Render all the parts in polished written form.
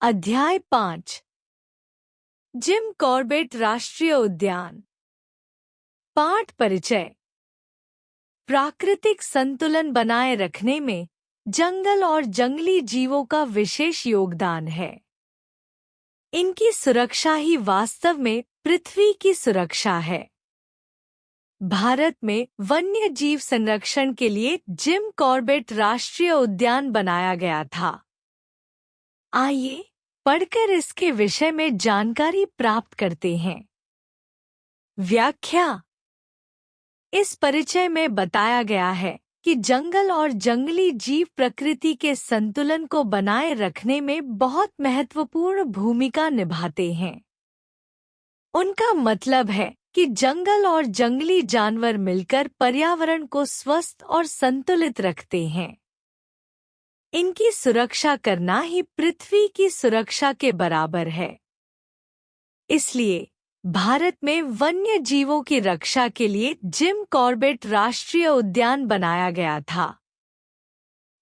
अध्याय 5 Jim Corbett राष्ट्रीय उद्यान। पाठ परिचय। प्राकृतिक संतुलन बनाए रखने में जंगल और जंगली जीवों का विशेष योगदान है। इनकी सुरक्षा ही वास्तव में पृथ्वी की सुरक्षा है। भारत में वन्य जीव संरक्षण के लिए जिम कॉर्बेट राष्ट्रीय उद्यान बनाया गया था। आइए पढ़कर इसके विषय में जानकारी प्राप्त करते हैं। व्याख्या। इस परिचय में बताया गया है कि जंगल और जंगली जीव प्रकृति के संतुलन को बनाए रखने में बहुत महत्वपूर्ण भूमिका निभाते हैं। उनका मतलब है कि जंगल और जंगली जानवर मिलकर पर्यावरण को स्वस्थ और संतुलित रखते हैं। इनकी सुरक्षा करना ही पृथ्वी की सुरक्षा के बराबर है। इसलिए भारत में वन्य जीवों की रक्षा के लिए जिम कॉर्बेट राष्ट्रीय उद्यान बनाया गया था।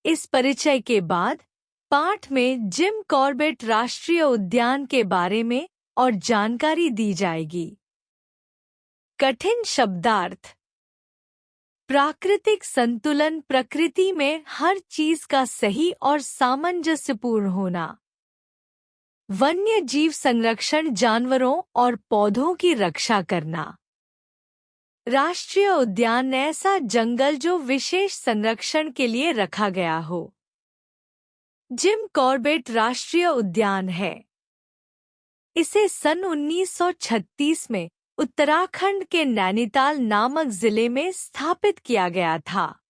इस परिचय के बाद पाठ में जिम कॉर्बेट राष्ट्रीय उद्यान के बारे में और जानकारी दी जाएगी। कठिन शब्दार्थ। प्राकृतिक संतुलन प्रकृति में हर चीज का सही और सामंजस्यपूर्ण होना। वन्य जीव संरक्षण जानवरों और पौधों की रक्षा करना। राष्ट्रीय उद्यान ऐसा जंगल जो विशेष संरक्षण के लिए रखा गया हो। जिम कॉर्बेट राष्ट्रीय उद्यान है। इसे सन 1936 में उत्तराखंड के नैनीताल नामक जिले में स्थापित किया गया था।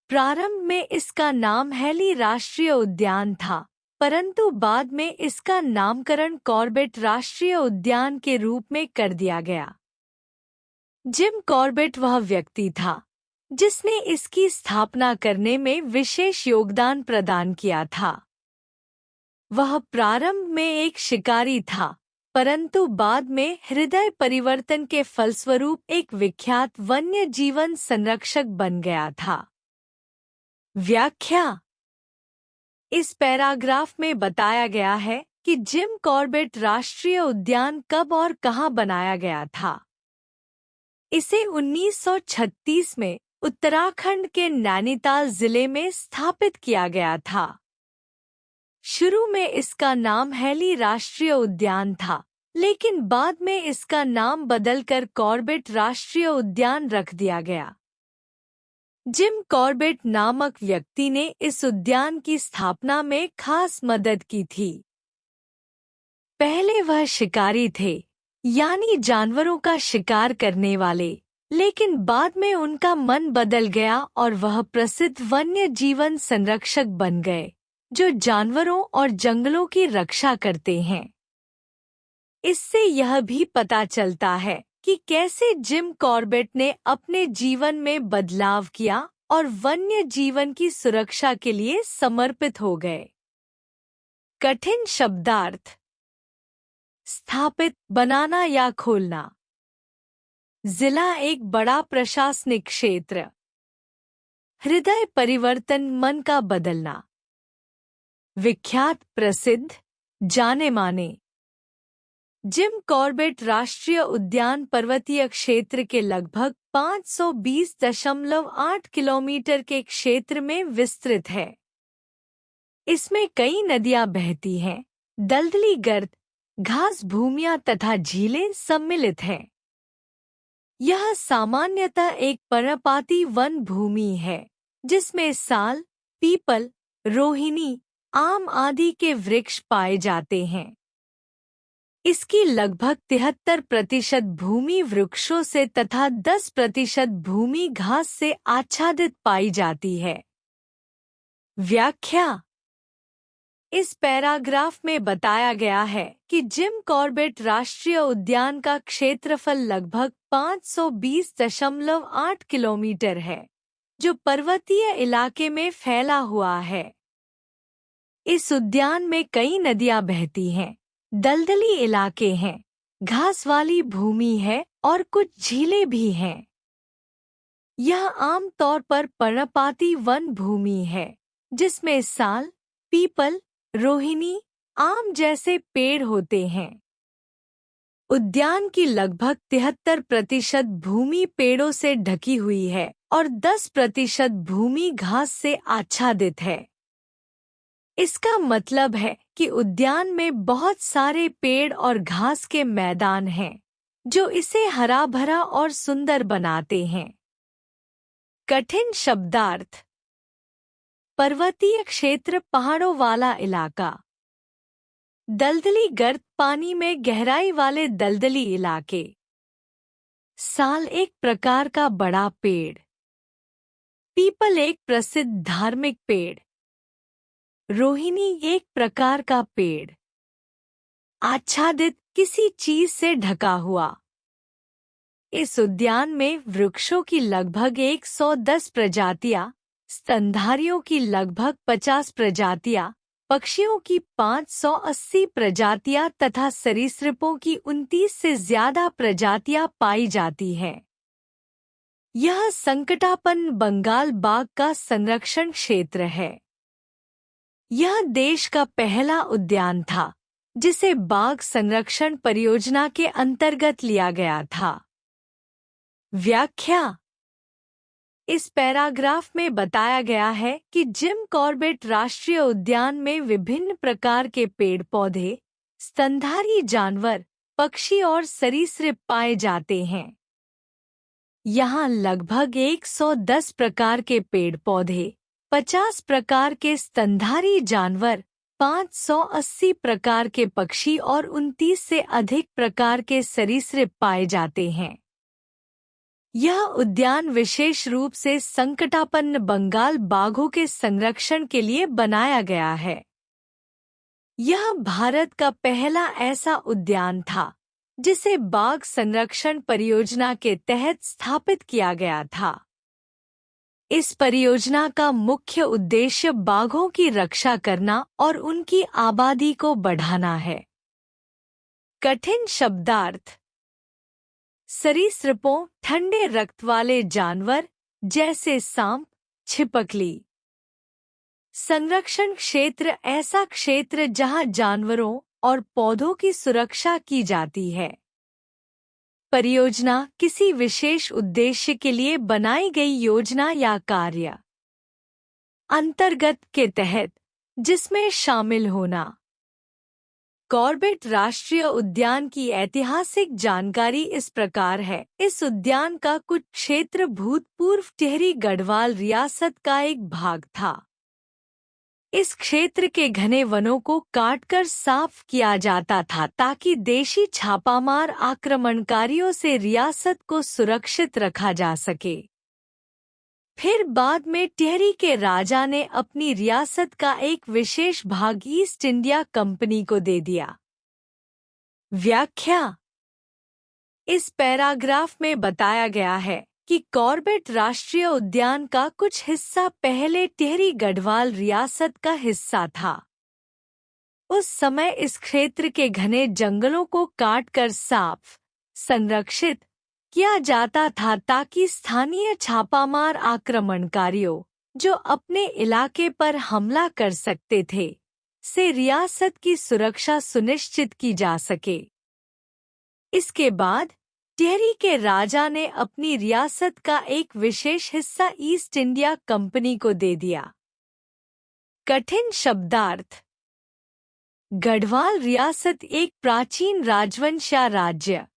प्रारंभ में इसका नाम हैली राष्ट्रीय उद्यान था, परंतु बाद में इसका नामकरण कॉर्बेट राष्ट्रीय उद्यान के रूप में कर दिया गया। जिम कॉर्बेट वह व्यक्ति था जिसने इसकी स्थापना करने में विशेष योगदान प्रदान किया था। वह प्रारंभ में एक शिकारी था, परंतु बाद में हृदय परिवर्तन के फलस्वरूप एक विख्यात वन्य जीवन संरक्षक बन गया था। व्याख्या। इस पैराग्राफ में बताया गया है कि जिम कॉर्बेट राष्ट्रीय उद्यान कब और कहां बनाया गया था। इसे 1936 में उत्तराखंड के नैनीताल जिले में स्थापित किया गया था। शुरू में इसका नाम हैली राष्ट्रीय उद्यान था, लेकिन बाद में इसका नाम बदलकर कॉर्बेट राष्ट्रीय उद्यान रख दिया गया। जिम कॉर्बेट नामक व्यक्ति ने इस उद्यान की स्थापना में खास मदद की थी। पहले वह शिकारी थे, यानी जानवरों का शिकार करने वाले, लेकिन बाद में उनका मन बदल गया और वह प्रसिद्ध वन्य जीवन संरक्षक बन गए जो जानवरों और जंगलों की रक्षा करते हैं। इससे यह भी पता चलता है कि कैसे जिम कॉर्बेट ने अपने जीवन में बदलाव किया और वन्य जीवन की सुरक्षा के लिए समर्पित हो गए। कठिन शब्दार्थ। स्थापित, बनाना या खोलना। जिला एक बड़ा प्रशासनिक क्षेत्र। हृदय परिवर्तन, मन का बदलना। विख्यात, प्रसिद्ध, जाने माने। जिम कॉर्बेट राष्ट्रीय उद्यान पर्वतीय क्षेत्र के लगभग 520.8 किलोमीटर के क्षेत्र में विस्तृत है। इसमें कई नदियां बहती हैं, दलदली गर्त, घास भूमियां तथा झीलें सम्मिलित हैं। यह सामान्यतः एक पर्णपाती वन भूमि है जिसमें साल, पीपल, रोहिणी, आम आदि के वृक्ष पाए जाते हैं। इसकी लगभग 73% भूमि वृक्षों से तथा 10% भूमि घास से आच्छादित पाई जाती है। व्याख्या। इस पैराग्राफ में बताया गया है कि जिम कॉर्बेट राष्ट्रीय उद्यान का क्षेत्रफल लगभग 520.8 किलोमीटर है, जो पर्वतीय इलाके में फैला हुआ है। इस उद्यान में कई नदियां बहती हैं, दलदली इलाके हैं, घास वाली भूमि है और कुछ झीलें भी हैं। यह आम तौर पर पर्णपाती वन भूमि है जिसमें साल, पीपल, रोहिणी, आम जैसे पेड़ होते हैं। उद्यान की लगभग 73% भूमि पेड़ों से ढकी हुई है और 10% भूमि घास से आच्छादित है। इसका मतलब है कि उद्यान में बहुत सारे पेड़ और घास के मैदान हैं, जो इसे हरा भरा और सुंदर बनाते हैं। कठिन शब्दार्थ। पर्वतीय क्षेत्र, पहाड़ों वाला इलाका। दलदली गर्त, पानी में गहराई वाले दलदली इलाके। साल, एक प्रकार का बड़ा पेड़। पीपल, एक प्रसिद्ध धार्मिक पेड़। रोहिणी, एक प्रकार का पेड़। आच्छादित, किसी चीज से ढका हुआ। इस उद्यान में वृक्षों की लगभग 110 प्रजातियां, स्तनधारियों की लगभग 50 प्रजातियां, पक्षियों की 580 प्रजातियां तथा सरीसृपों की 29 से ज्यादा प्रजातियां पाई जाती हैं। यह संकटापन्न बंगाल बाघ का संरक्षण क्षेत्र है। यह देश का पहला उद्यान था जिसे बाघ संरक्षण परियोजना के अंतर्गत लिया गया था। व्याख्या। इस पैराग्राफ में बताया गया है कि जिम कॉर्बेट राष्ट्रीय उद्यान में विभिन्न प्रकार के पेड़ पौधे, स्तनधारी जानवर, पक्षी और सरीसृप पाए जाते हैं। यहाँ लगभग 110 प्रकार के पेड़ पौधे, 50 प्रकार के स्तनधारी जानवर, 580 प्रकार के पक्षी और 29 से अधिक प्रकार के सरीसृप पाए जाते हैं। यह उद्यान विशेष रूप से संकटापन्न बंगाल बाघों के संरक्षण के लिए बनाया गया है। यह भारत का पहला ऐसा उद्यान था जिसे बाघ संरक्षण परियोजना के तहत स्थापित किया गया था। इस परियोजना का मुख्य उद्देश्य बाघों की रक्षा करना और उनकी आबादी को बढ़ाना है। कठिन शब्दार्थ। सरीसृपों, ठंडे रक्त वाले जानवर जैसे सांप, छिपकली। संरक्षण क्षेत्र, ऐसा क्षेत्र जहां जानवरों और पौधों की सुरक्षा की जाती है। परियोजना, किसी विशेष उद्देश्य के लिए बनाई गई योजना या कार्य। अंतर्गत, के तहत, जिसमें शामिल होना। कॉर्बेट राष्ट्रीय उद्यान की ऐतिहासिक जानकारी इस प्रकार है। इस उद्यान का कुछ क्षेत्र भूतपूर्व टिहरी गढ़वाल रियासत का एक भाग था। इस क्षेत्र के घने वनों को काटकर साफ किया जाता था ताकि देशी छापामार आक्रमणकारियों से रियासत को सुरक्षित रखा जा सके। फिर बाद में टिहरी के राजा ने अपनी रियासत का एक विशेष भाग ईस्ट इंडिया कंपनी को दे दिया। व्याख्या। इस पैराग्राफ में बताया गया है कि कॉर्बेट राष्ट्रीय उद्यान का कुछ हिस्सा पहले टिहरी गढ़वाल रियासत का हिस्सा था। उस समय इस क्षेत्र के घने जंगलों को काटकर साफ, संरक्षित किया जाता था ताकि स्थानीय छापामार आक्रमणकारियों, जो अपने इलाके पर हमला कर सकते थे, से रियासत की सुरक्षा सुनिश्चित की जा सके। इसके बाद टिहरी के राजा ने अपनी रियासत का एक विशेष हिस्सा ईस्ट इंडिया कंपनी को दे दिया। कठिन शब्दार्थ। गढ़वाल रियासत एक प्राचीन राजवंश या राज्य।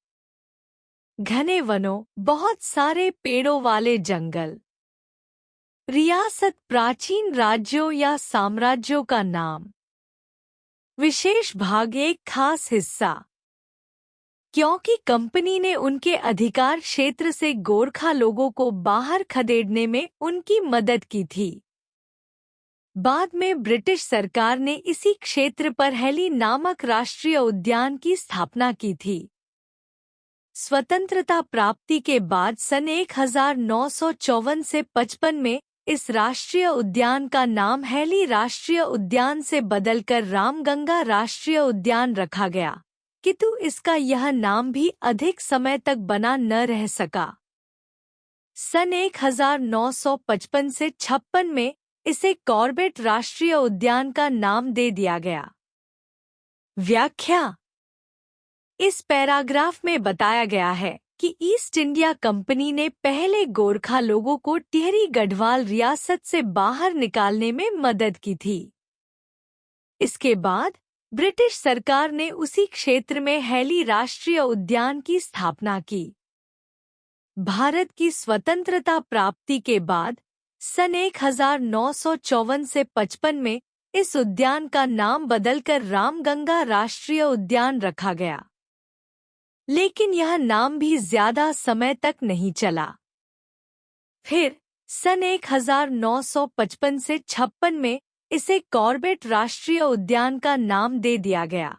घने वनों, बहुत सारे पेड़ों वाले जंगल। रियासत, प्राचीन राज्यों या साम्राज्यों का नाम। विशेष भाग, एक खास हिस्सा। क्योंकि कंपनी ने उनके अधिकार क्षेत्र से गोरखा लोगों को बाहर खदेड़ने में उनकी मदद की थी। बाद में ब्रिटिश सरकार ने इसी क्षेत्र पर हैली नामक राष्ट्रीय उद्यान की स्थापना की थी। स्वतंत्रता प्राप्ति के बाद सन 1954 से 55 में इस राष्ट्रीय उद्यान का नाम हैली राष्ट्रीय उद्यान से बदलकर रामगंगा राष्ट्रीय उद्यान रखा गया, किंतु इसका यह नाम भी अधिक समय तक बना न रह सका। सन 1955 से 56 में इसे कॉर्बेट राष्ट्रीय उद्यान का नाम दे दिया गया। व्याख्या। इस पैराग्राफ में बताया गया है कि ईस्ट इंडिया कंपनी ने पहले गोरखा लोगों को टिहरी गढ़वाल रियासत से बाहर निकालने में मदद की थी। इसके बाद ब्रिटिश सरकार ने उसी क्षेत्र में हैली राष्ट्रीय उद्यान की स्थापना की। भारत की स्वतंत्रता प्राप्ति के बाद सन 1954 से 55 में इस उद्यान का नाम बदलकर रामगंगा राष्ट्रीय उद्यान रखा गया, लेकिन यह नाम भी ज्यादा समय तक नहीं चला। फिर सन 1955 से 56 में इसे कॉर्बेट राष्ट्रीय उद्यान का नाम दे दिया गया।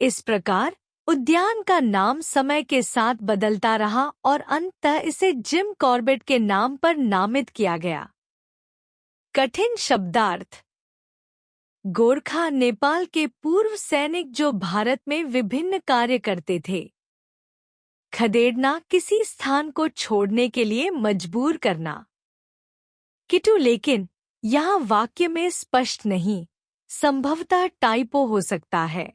इस प्रकार उद्यान का नाम समय के साथ बदलता रहा और अंततः इसे जिम कॉर्बेट के नाम पर नामित किया गया। कठिन शब्दार्थ। गोरखा नेपाल के पूर्व सैनिक जो भारत में विभिन्न कार्य करते थे। खदेड़ना, किसी स्थान को छोड़ने के लिए मजबूर करना। किटू, लेकिन यहाँ वाक्य में स्पष्ट नहीं, संभवतः टाइपो हो सकता है।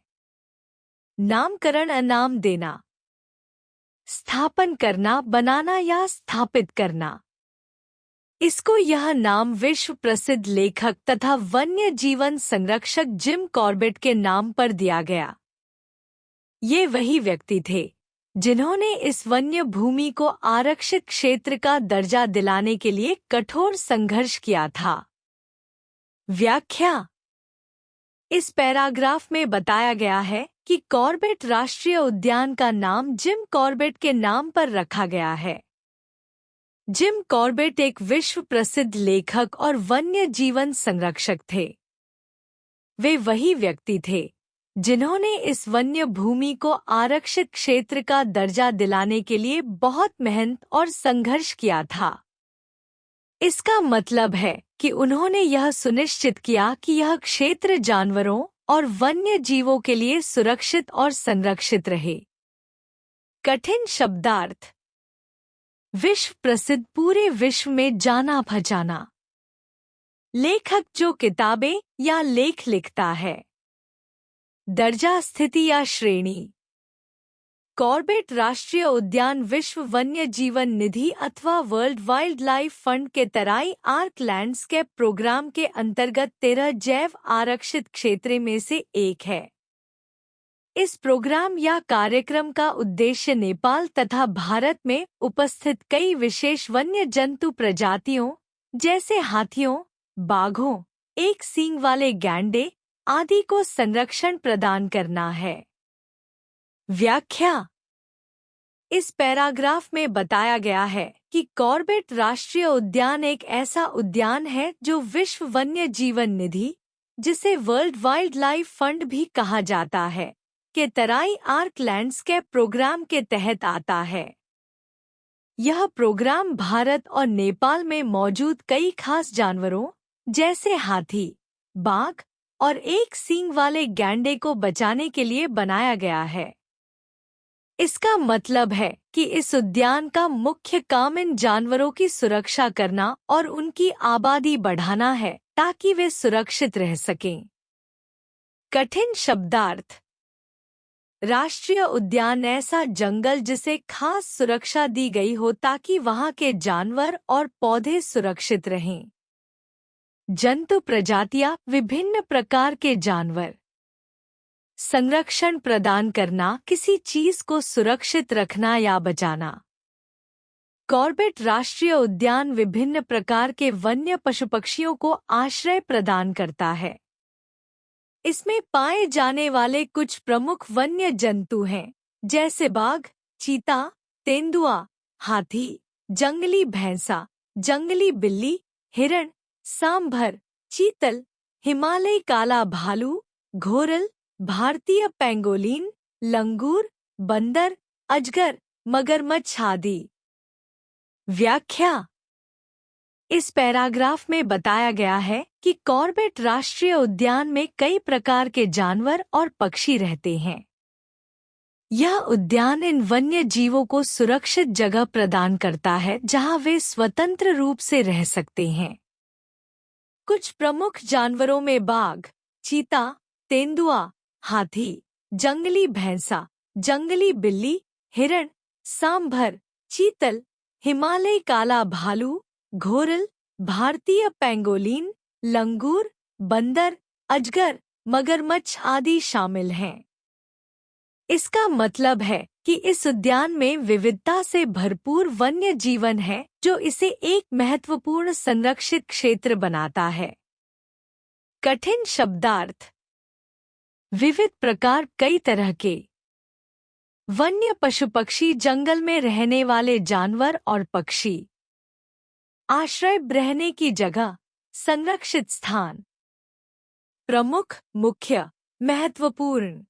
नामकरण, अनाम देना। स्थापन करना, बनाना या स्थापित करना। इसको यह नाम विश्व प्रसिद्ध लेखक तथा वन्य जीवन संरक्षक जिम कॉर्बेट के नाम पर दिया गया। ये वही व्यक्ति थे जिन्होंने इस वन्य भूमि को आरक्षित क्षेत्र का दर्जा दिलाने के लिए कठोर संघर्ष किया था। व्याख्या। इस पैराग्राफ में बताया गया है कि कॉर्बेट राष्ट्रीय उद्यान का नाम जिम कॉर्बेट के नाम पर रखा गया है। जिम कॉर्बेट एक विश्व प्रसिद्ध लेखक और वन्य जीवन संरक्षक थे। वे वही व्यक्ति थे जिन्होंने इस वन्य भूमि को आरक्षित क्षेत्र का दर्जा दिलाने के लिए बहुत मेहनत और संघर्ष किया था। इसका मतलब है कि उन्होंने यह सुनिश्चित किया कि यह क्षेत्र जानवरों और वन्य जीवों के लिए सुरक्षित और संरक्षित रहे। कठिन शब्दार्थ। विश्व प्रसिद्ध, पूरे विश्व में जाना पहचाना। लेखक जो किताबें या लेख लिखता है। दर्जा, स्थिति या श्रेणी। कॉर्बेट राष्ट्रीय उद्यान विश्व वन्य जीवन निधि अथवा वर्ल्ड वाइल्ड लाइफ फंड के तराई आर्क लैंडस्केप प्रोग्राम के अंतर्गत 13 जैव आरक्षित क्षेत्र में से एक है। इस प्रोग्राम या कार्यक्रम का उद्देश्य नेपाल तथा भारत में उपस्थित कई विशेष वन्य जंतु प्रजातियों जैसे हाथियों, बाघों, एक सींग वाले गैंडे आदि को संरक्षण प्रदान करना है। व्याख्या। इस पैराग्राफ में बताया गया है कि कॉर्बेट राष्ट्रीय उद्यान एक ऐसा उद्यान है जो विश्व वन्य जीवन निधि, जिसे वर्ल्ड वाइल्ड लाइफ फंड भी कहा जाता है, के तराई आर्क लैंडस्केप प्रोग्राम के तहत आता है। यह प्रोग्राम भारत और नेपाल में मौजूद कई खास जानवरों जैसे हाथी, बाघ और एक सींग वाले गैंडे को बचाने के लिए बनाया गया है। इसका मतलब है कि इस उद्यान का मुख्य काम इन जानवरों की सुरक्षा करना और उनकी आबादी बढ़ाना है ताकि वे सुरक्षित रह सकें। कठिन शब्दार्थ। राष्ट्रीय उद्यान ऐसा जंगल जिसे खास सुरक्षा दी गई हो ताकि वहां के जानवर और पौधे सुरक्षित रहें। जंतु प्रजातियां, विभिन्न प्रकार के जानवर। संरक्षण प्रदान करना, किसी चीज को सुरक्षित रखना या बचाना। कॉर्बेट राष्ट्रीय उद्यान विभिन्न प्रकार के वन्य पशु पक्षियों को आश्रय प्रदान करता है। इसमें पाए जाने वाले कुछ प्रमुख वन्य जंतु हैं जैसे बाघ, चीता, तेंदुआ, हाथी, जंगली भैंसा, जंगली बिल्ली, हिरण, सांभर, चीतल, हिमालयी काला भालू, घोरल, भारतीय पेंगोलिन, लंगूर, बंदर, अजगर, मगरमच्छ आदि। व्याख्या। इस पैराग्राफ में बताया गया है कि कॉर्बेट राष्ट्रीय उद्यान में कई प्रकार के जानवर और पक्षी रहते हैं। यह उद्यान इन वन्य जीवों को सुरक्षित जगह प्रदान करता है जहां वे स्वतंत्र रूप से रह सकते हैं। कुछ प्रमुख जानवरों में बाघ, चीता, तेंदुआ, हाथी, जंगली भैंसा, जंगली बिल्ली, हिरण, सांभर, चीतल, हिमालयी काला भालू, घोरल, भारतीय पेंगोलिन, लंगूर, बंदर, अजगर, मगरमच्छ आदि शामिल हैं। इसका मतलब है कि इस उद्यान में विविधता से भरपूर वन्य जीवन है, जो इसे एक महत्वपूर्ण संरक्षित क्षेत्र बनाता है। कठिन शब्दार्थ। विविध प्रकार, कई तरह के वन्य पशु पक्षी, जंगल में रहने वाले जानवर और पक्षी। आश्रय, रहने की जगह, संरक्षित स्थान। प्रमुख, मुख्य, महत्वपूर्ण।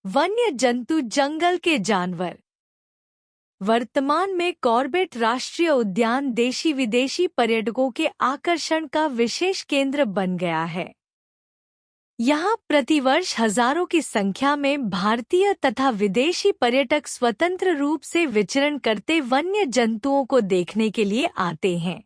वन्य जंतु, जंगल के जानवर। वर्तमान में कॉर्बेट राष्ट्रीय उद्यान देशी विदेशी पर्यटकों के आकर्षण का विशेष केंद्र बन गया है। यहाँ प्रतिवर्ष हजारों की संख्या में भारतीय तथा विदेशी पर्यटक स्वतंत्र रूप से विचरण करते वन्य जंतुओं को देखने के लिए आते हैं।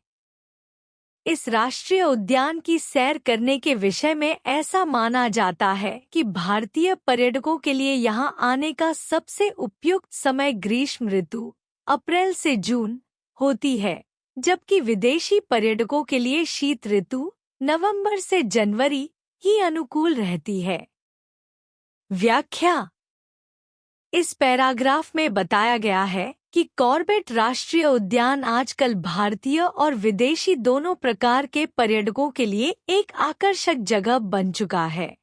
इस राष्ट्रीय उद्यान की सैर करने के विषय में ऐसा माना जाता है कि भारतीय पर्यटकों के लिए यहाँ आने का सबसे उपयुक्त समय ग्रीष्म ऋतु अप्रैल से जून होती है, जबकि विदेशी पर्यटकों के लिए शीत ऋतु नवंबर से जनवरी ही अनुकूल रहती है। व्याख्या। इस पैराग्राफ में बताया गया है कि कॉर्बेट राष्ट्रीय उद्यान आजकल भारतीय और विदेशी दोनों प्रकार के पर्यटकों के लिए एक आकर्षक जगह बन चुका है।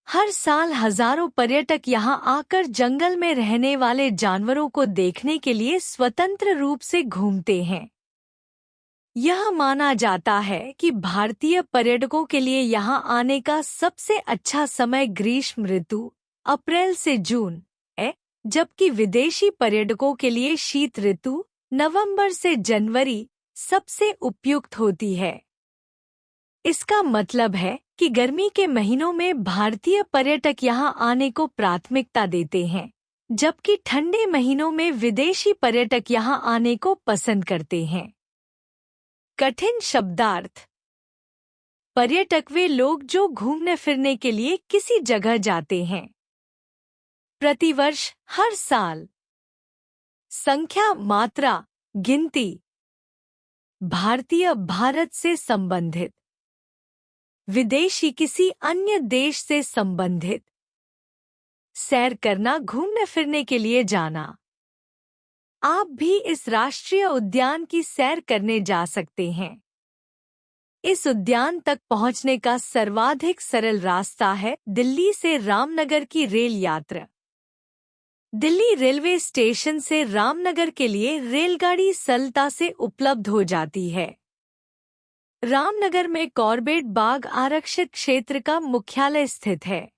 हर साल हजारों पर्यटक यहां आकर जंगल में रहने वाले जानवरों को देखने के लिए स्वतंत्र रूप से घूमते हैं। यह माना जाता है कि भारतीय पर्यटकों के लिए यहां आने का सबसे अच्छा समय ग्रीष्म ऋतु अप्रैल से जून है, जबकि विदेशी पर्यटकों के लिए शीत ऋतु नवंबर से जनवरी सबसे उपयुक्त होती है। इसका मतलब है कि गर्मी के महीनों में भारतीय पर्यटक यहां आने को प्राथमिकता देते हैं, जबकि ठंडे महीनों में विदेशी पर्यटक यहां आने को पसंद करते हैं। कठिन शब्दार्थ। पर्यटक वे लोग जो घूमने फिरने के लिए किसी जगह जाते हैं। प्रतिवर्ष, हर साल। संख्या, मात्रा, गिनती। भारतीय, भारत से संबंधित। विदेशी, किसी अन्य देश से संबंधित। सैर करना, घूमने फिरने के लिए जाना। आप भी इस राष्ट्रीय उद्यान की सैर करने जा सकते हैं। इस उद्यान तक पहुंचने का सर्वाधिक सरल रास्ता है दिल्ली से रामनगर की रेल यात्रा। दिल्ली रेलवे स्टेशन से रामनगर के लिए रेलगाड़ी सरलता से उपलब्ध हो जाती है। रामनगर में कॉर्बेट बाग आरक्षित क्षेत्र का मुख्यालय स्थित है।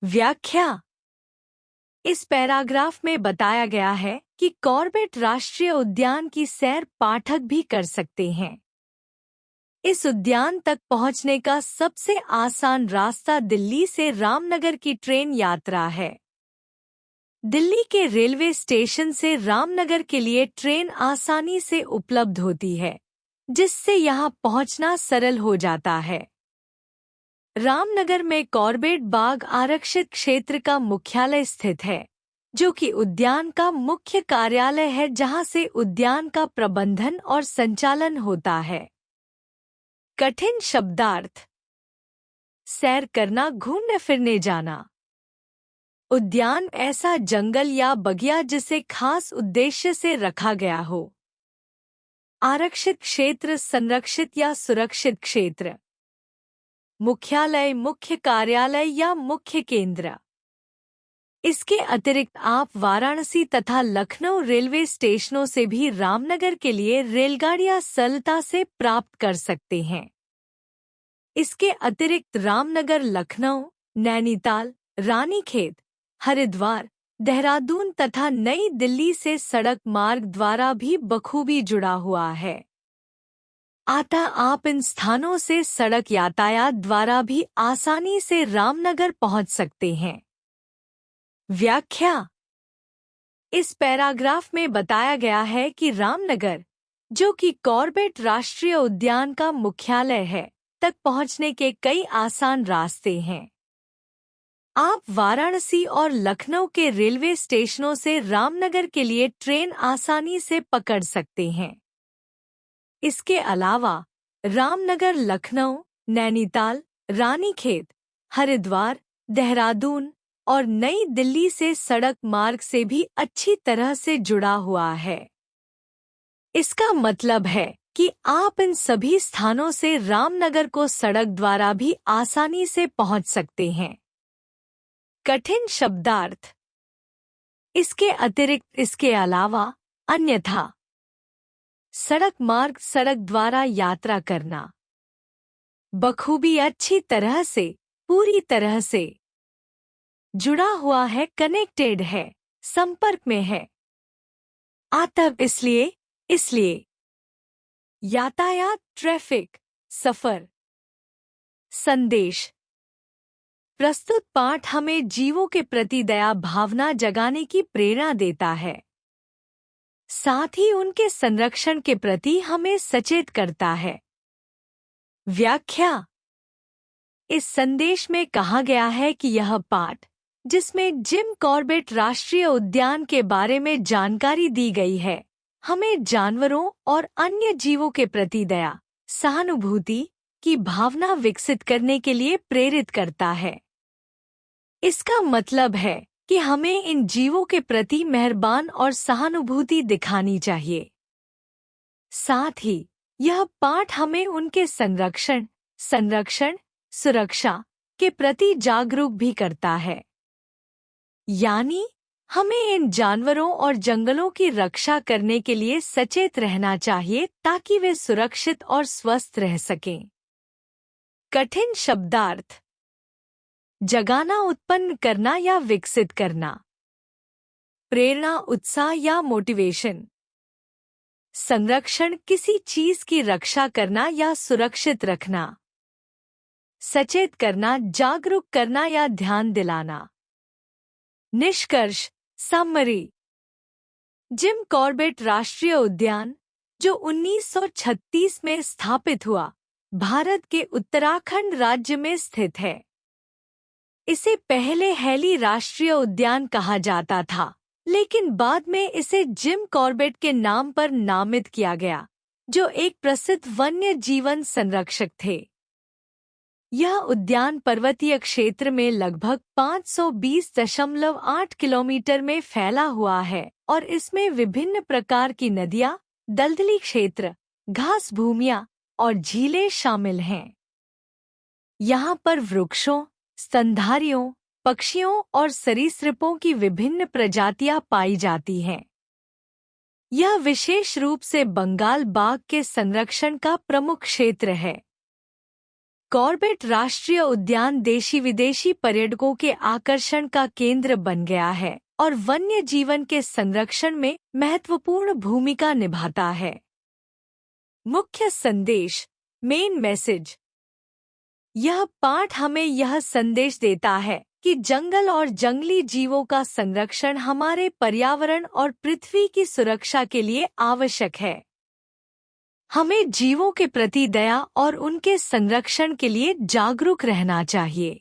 व्याख्या। इस पैराग्राफ में बताया गया है कि कॉर्बेट राष्ट्रीय उद्यान की सैर पाठक भी कर सकते हैं। इस उद्यान तक पहुंचने का सबसे आसान रास्ता दिल्ली से रामनगर की ट्रेन यात्रा है। दिल्ली के रेलवे स्टेशन से रामनगर के लिए ट्रेन आसानी से उपलब्ध होती है, जिससे यहां पहुंचना सरल हो जाता है। रामनगर में कॉर्बेट बाग आरक्षित क्षेत्र का मुख्यालय स्थित है, जो कि उद्यान का मुख्य कार्यालय है, जहां से उद्यान का प्रबंधन और संचालन होता है। कठिन शब्दार्थ। सैर करना, घूमने फिरने जाना। उद्यान ऐसा जंगल या बगिया जिसे खास उद्देश्य से रखा गया हो। आरक्षित क्षेत्र, संरक्षित या सुरक्षित क्षेत्र। मुख्यालय, मुख्य कार्यालय या मुख्य केंद्र। इसके अतिरिक्त आप वाराणसी तथा लखनऊ रेलवे स्टेशनों से भी रामनगर के लिए रेलगाड़ियां सरलता से प्राप्त कर सकते हैं। इसके अतिरिक्त रामनगर लखनऊ, नैनीताल, रानीखेत, हरिद्वार, देहरादून तथा नई दिल्ली से सड़क मार्ग द्वारा भी बखूबी जुड़ा हुआ है। अतः आप इन स्थानों से सड़क यातायात द्वारा भी आसानी से रामनगर पहुंच सकते हैं। व्याख्या। इस पैराग्राफ में बताया गया है कि रामनगर, जो कि कॉर्बेट राष्ट्रीय उद्यान का मुख्यालय है, तक पहुंचने के कई आसान रास्ते हैं। आप वाराणसी और लखनऊ के रेलवे स्टेशनों से रामनगर के लिए ट्रेन आसानी से पकड़ सकते हैं। इसके अलावा रामनगर, लखनऊ, नैनीताल, रानीखेत, हरिद्वार, देहरादून और नई दिल्ली से सड़क मार्ग से भी अच्छी तरह से जुड़ा हुआ है। इसका मतलब है कि आप इन सभी स्थानों से रामनगर को सड़क द्वारा भी आसानी से पहुंच सकते हैं। कठिन शब्दार्थ। इसके अतिरिक्त, इसके अलावा, अन्यथा। सड़क मार्ग, सड़क द्वारा यात्रा करना। बखूबी, अच्छी तरह से, पूरी तरह से जुड़ा हुआ है, कनेक्टेड है, संपर्क में है। आतब, इसलिए यातायात, ट्रैफिक, सफर। संदेश। प्रस्तुत पाठ हमें जीवों के प्रति दया भावना जगाने की प्रेरणा देता है, साथ ही उनके संरक्षण के प्रति हमें सचेत करता है। व्याख्या। इस संदेश में कहा गया है कि यह पाठ, जिसमें जिम कॉर्बेट राष्ट्रीय उद्यान के बारे में जानकारी दी गई है, हमें जानवरों और अन्य जीवों के प्रति दया, सहानुभूति की भावना विकसित करने के लिए प्रेरित करता है। इसका मतलब है कि हमें इन जीवों के प्रति मेहरबान और सहानुभूति दिखानी चाहिए। साथ ही यह पाठ हमें उनके संरक्षण, सुरक्षा के प्रति जागरूक भी करता है। यानी हमें इन जानवरों और जंगलों की रक्षा करने के लिए सचेत रहना चाहिए ताकि वे सुरक्षित और स्वस्थ रह सकें। कठिन शब्दार्थ। जगाना, उत्पन्न करना या विकसित करना। प्रेरणा, उत्साह या मोटिवेशन। संरक्षण, किसी चीज की रक्षा करना या सुरक्षित रखना। सचेत करना, जागरूक करना या ध्यान दिलाना। निष्कर्ष, समरी। जिम कॉर्बेट राष्ट्रीय उद्यान, जो 1936 में स्थापित हुआ, भारत के उत्तराखंड राज्य में स्थित है। इसे पहले हैली राष्ट्रीय उद्यान कहा जाता था, लेकिन बाद में इसे जिम कॉर्बेट के नाम पर नामित किया गया, जो एक प्रसिद्ध वन्य जीवन संरक्षक थे। यह उद्यान पर्वतीय क्षेत्र में लगभग 520.8 किलोमीटर में फैला हुआ है और इसमें विभिन्न प्रकार की नदियां, दलदली क्षेत्र, घास भूमियां और झीलें शामिल हैं। यहाँ पर वृक्षों, स्तनधारियों, पक्षियों और सरीसृपों की विभिन्न प्रजातियां पाई जाती हैं। यह विशेष रूप से बंगाल बाघ के संरक्षण का प्रमुख क्षेत्र है। कॉर्बेट राष्ट्रीय उद्यान देशी विदेशी पर्यटकों के आकर्षण का केंद्र बन गया है और वन्य जीवन के संरक्षण में महत्वपूर्ण भूमिका निभाता है। मुख्य संदेश, मेन मैसेज। यह पाठ हमें यह संदेश देता है कि जंगल और जंगली जीवों का संरक्षण हमारे पर्यावरण और पृथ्वी की सुरक्षा के लिए आवश्यक है। हमें जीवों के प्रति दया और उनके संरक्षण के लिए जागरूक रहना चाहिए।